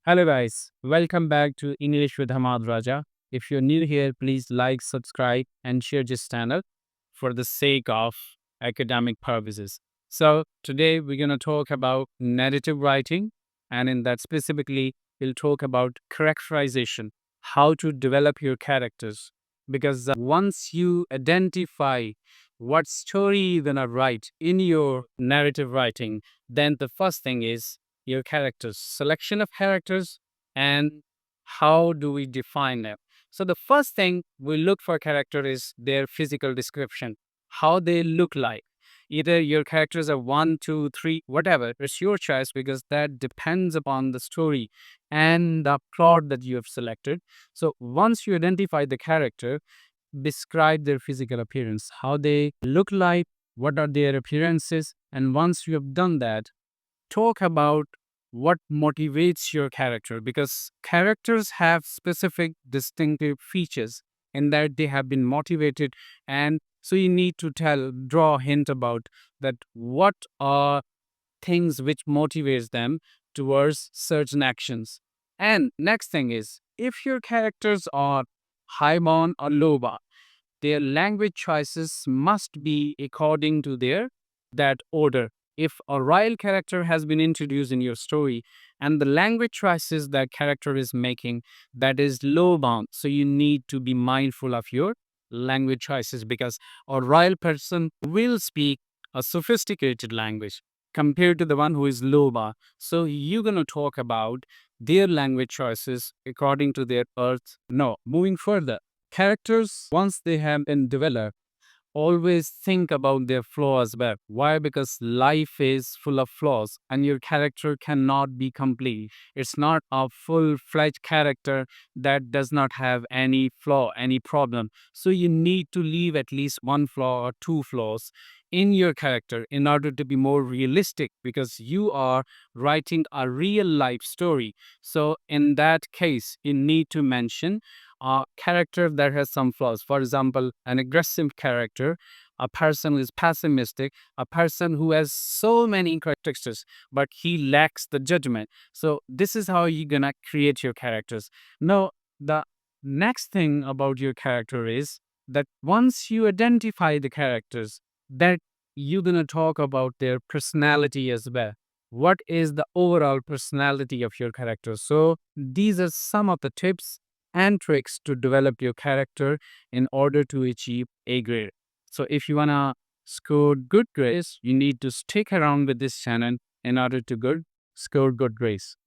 Hello guys, welcome back to English with Hamad Raja. If you're new here, please like, subscribe, and share this channel for the sake of academic purposes. So today we're going to talk about narrative writing, and in that specifically, we'll talk about characterization, how to develop your characters. Because once you identify what story you're going to write in your narrative writing, then the first thing is your characters, selection of characters, and how do we define them. So the first thing we look for character is their physical description, how they look like. Either your characters are one, two, three, whatever. It's your choice because that depends upon the story and the plot that you have selected. So once you identify the character, describe their physical appearance, how they look like, what are their appearances, and once you have done that, talk about what motivates your character because characters have specific distinctive features in that they have been motivated, and so you need to draw a hint about that what are things which motivates them towards certain actions. And next thing is, if your characters are high born or low born, their language choices must be according to their that order. If a royal character has been introduced in your story and the language choices that character is making that is low bound, so you need to be mindful of your language choices because a royal person will speak a sophisticated language compared to the one who is low bound. So you're going to talk about their language choices according to their earth. No, moving further, characters, once they have been developed, always think about their flaws back. Why? Because life is full of flaws and your character cannot be complete. It's not a full fledged character that does not have any flaw, any problem. So you need to leave at least one flaw or two flaws in your character in order to be more realistic because you are writing a real life story. So in that case, you need to mention a character that has some flaws. For example, an aggressive character, a person who is pessimistic, a person who has so many characteristics, but he lacks the judgment. So this is how you're gonna create your characters. Now, the next thing about your character is that once you identify the characters, that you're gonna talk about their personality as well. What is the overall personality of your character? So these are some of the tips and tricks to develop your character in order to achieve a grade. So if you want to score good grades, you need to stick around with this channel in order to score good grades.